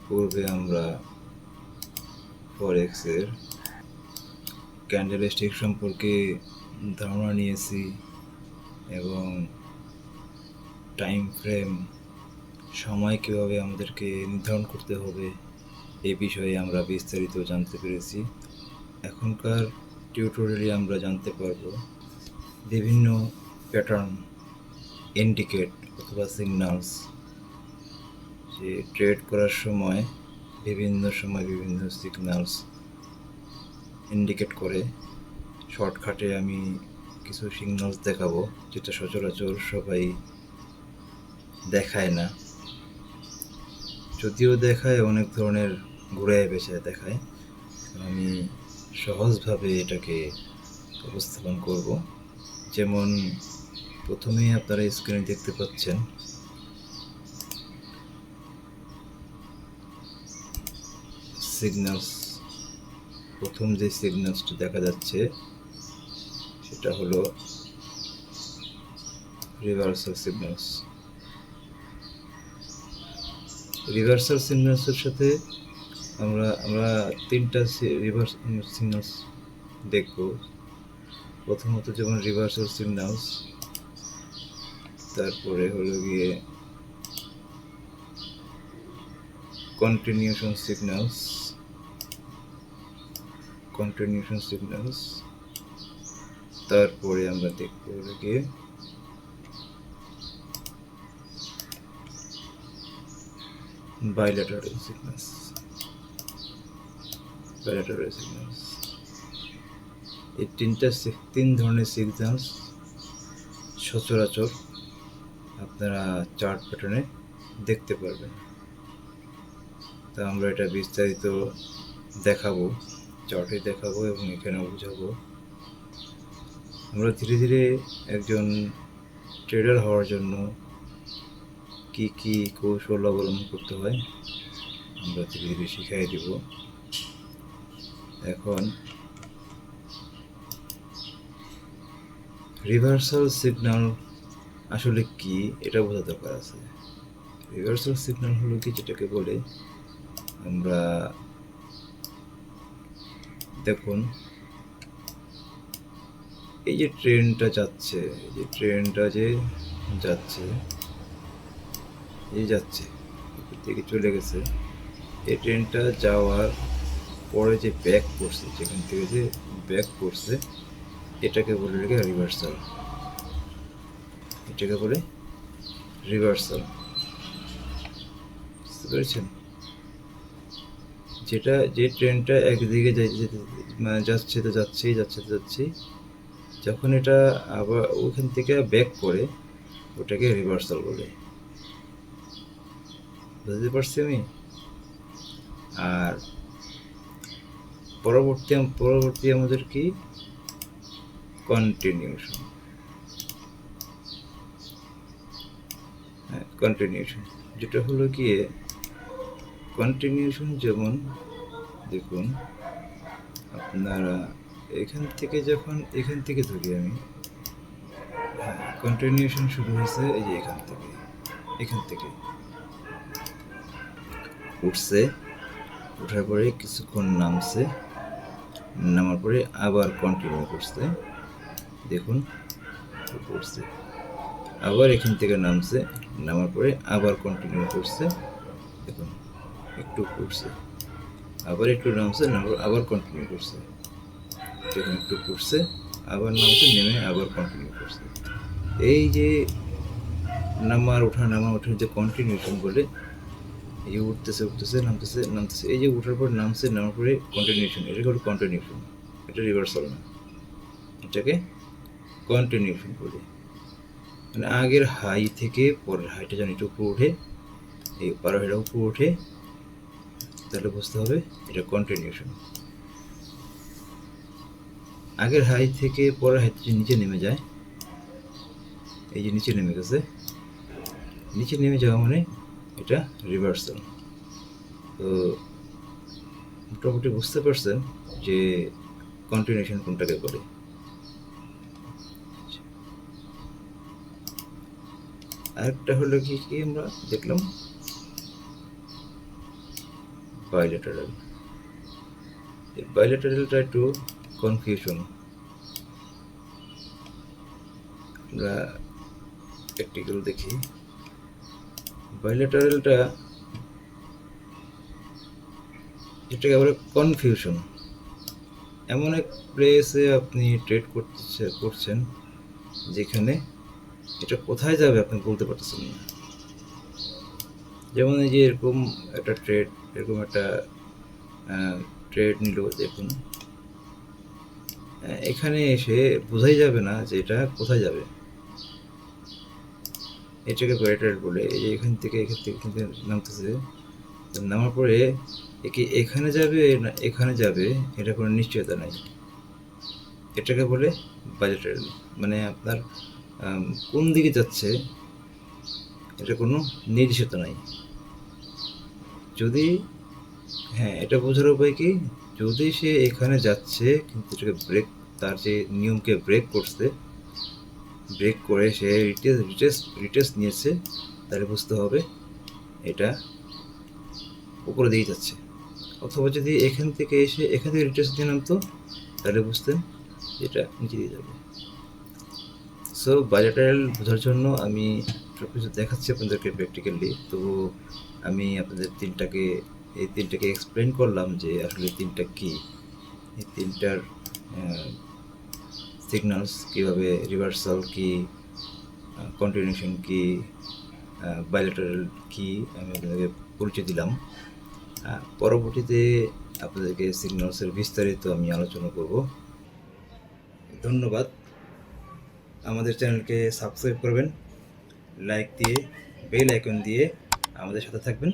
পূর্বে আমরা ফরেক্সের ক্যান্ডেলস্টিক সম্পর্কে ধারণা নিয়েছি এবং টাইম ফ্রেম, সময় কীভাবে আমাদেরকে নির্ধারণ করতে হবে এই বিষয়ে আমরা বিস্তারিত জানতে পেরেছি। এখনকার টিউটোরিয়ালে আমরা জানতে পারব বিভিন্ন প্যাটার্ন, ইন্ডিকেট অথবা সিগন্যালস, যে ট্রেড করার সময় বিভিন্ন সিগন্যালস ইন্ডিকেট করে। শর্টকাটে আমি কিছু সিগন্যালস দেখাবো যেটা সচরাচর সবাই দেখায় না, যদিও দেখায় অনেক ধরনের ঘুরায় পেঁচায় দেখায়। আমি সহজভাবে এটাকে উপস্থাপন করব। যেমন প্রথমেই আপনারা স্ক্রিনে দেখতে পাচ্ছেন সিগন্যালস। প্রথম যে সিগন্যালসটি দেখা যাচ্ছে সেটা হলো রিভার্সাল সিগন্যালস। রিভার্সাল সিগন্যালসের সাথে আমরা তিনটা রিভার্স সিগন্যালস দেখব। প্রথমত যেমন রিভার্সাল সিগন্যালস, তারপরে হলো গিয়ে কন্টিনিউশন সিগন্যালস, তারপরে আমরা দেখব হলো গিয়ে bilateral signals. এই তিন ধরনের সিগন্যালস সচরাচর আপনারা চার্ট প্যাটার্নে দেখতে পারবেন। তা আমরা এটা বিস্তারিত দেখাবো, চার্টে দেখাবো এবং এখানেও বোঝাবো। আমরা ধীরে ধীরে একজন ট্রেডার হওয়ার জন্য কি কি কৌশল অবলম্বন করতে হয় আমরা ধীরে ধীরে শিখাই দিব। এখন রিভার্সাল সিগন্যাল আসলে কি এটা বোঝা দরকার আছে। রিভার্সাল সিগন্যাল হলো কি, যেটাকে বলে আমরা দেখুন এই যে ট্রেনটা যাচ্ছে, থেকে চলে গেছে, এই ট্রেনটা যাওয়ার পরে যে ব্যাক করছে, যেখান থেকে যে ব্যাক করছে এটাকে বলে রিভার্সাল। বুঝতে পেরেছেন? যেটা যে ট্রেনটা একদিকে যাচ্ছে, যখন এটা আবার ওখান থেকে ব্যাক করে ওটাকে রিভার্সাল বলে। বুঝতে পারছি আমি? আর পরবর্তী আমাদের কি কন্টিনিউশন, যেটা হলো গিয়ে কন্টিনিউশন। যেমন দেখুন আপনারা এখান থেকে ধরি আমি, কন্টিনিউশন শুরু হয়েছে এই যে এখান থেকে উঠছে, ওঠার পরে কিছুক্ষণ নামার পরে আবার কন্টিনিউ করছে। দেখুন করছে, আবার এখান থেকে নামার পরে আবার কন্টিনিউ করছে। দেখুন একটু করছে, আবার একটু নামছে, আবার কন্টিনিউ করছে। দেখুন একটু করছে, আবার নামছে, নেমে আবার কন্টিনিউ করছে। এই যে নামার ওঠার যে কন্টিনিউশন বলে, এই যে উঠতেছে নামতেছে, এই যে উঠার পর নামার পরে কন্টিনিউশন, এটাকে বলে কন্টিনিউশন। এটা রিভার্সাল না, এটাকে কন্টিনিউশন বলে। মানে আগের হাই থেকে পরের হাইটা যেন একটু উপরে ওঠে, এই পরের হাইটা উপরে ওঠে, তাহলে বুঝতে হবে এটা কন্টিনিউশন। আগের হাই থেকে পরের হাই নিচে নেমে যায়, এই যে নিচে নেমে গেছে, নিচে নেমে যাওয়া মানে এটা রিভার্সাল। তো মোটামুটি বুঝতে পারছেন যে কন্টিনিউশন কোনটাকে বলে। আরেকটা হলো কি আমরা দেখলাম বাইলেটারাল। এই বাইলেটারালটা একটু কনফিউশন। আমরা প্র্যাকটিক্যাল দেখি। বাইলেটারালটা এটাকে বলে কনফিউশন। এমন এক প্লেসে আপনি ট্রেড করছেন যেখানে এটা কোথায় যাবে আপনি বলতে পারতেছেন না। যেমন এই যে এরকম একটা ট্রেড নিল, দেখুন এখানে এসে বোঝাই যাবে না যে এটা কোথায় যাবে। এটাকে বাইলেটারাল বলে। এই যে এখান থেকে নামতেছে, নামার পরে একে এখানে যাবে না এখানে যাবে এটা কোনো নিশ্চয়তা নাই। এটাকে বলে বাইলেটারাল। মানে আপনার কোন দিকে যাচ্ছে এটা কোনো নির্দিষ্টতা নাই। যদি এটা বোঝার উপায় কি, যদি সে এখানে যাচ্ছে কিন্তু এটাকে তার যে নিয়মকে ব্রেক করে সে রিটেস্ট নিয়েছে, তাহলে বুঝতে হবে এটা উপরে দিকে যাচ্ছে। অথবা যদি এখান থেকে রিটেস্ট দিয়ে নামতো, তাহলে বুঝতেন এটা নিচে দিয়ে যাবে। সো বাইলেটারাল বোঝার জন্য আমি সব কিছু দেখাচ্ছি আপনাদেরকে প্র্যাকটিক্যালি। তো আমি আপনাদের এই তিনটাকে এক্সপ্লেন করলাম যে আসলে তিনটা কী, এই তিনটার সিগন্যালস কীভাবে, রিভার্সাল কী, কন্টিনিউশন কী, বাইলেটারাল কী, আমি আপনাদেরকে পরিচয় দিলাম। পরবর্তীতে আপনাদেরকে সিগন্যালসের বিস্তারিত আমি আলোচনা করব। ধন্যবাদ। আমাদের চ্যানেলকে সাবস্ক্রাইব করবেন, লাইক দিয়ে, বেল আইকন দিয়ে আমাদের সাথে থাকবেন।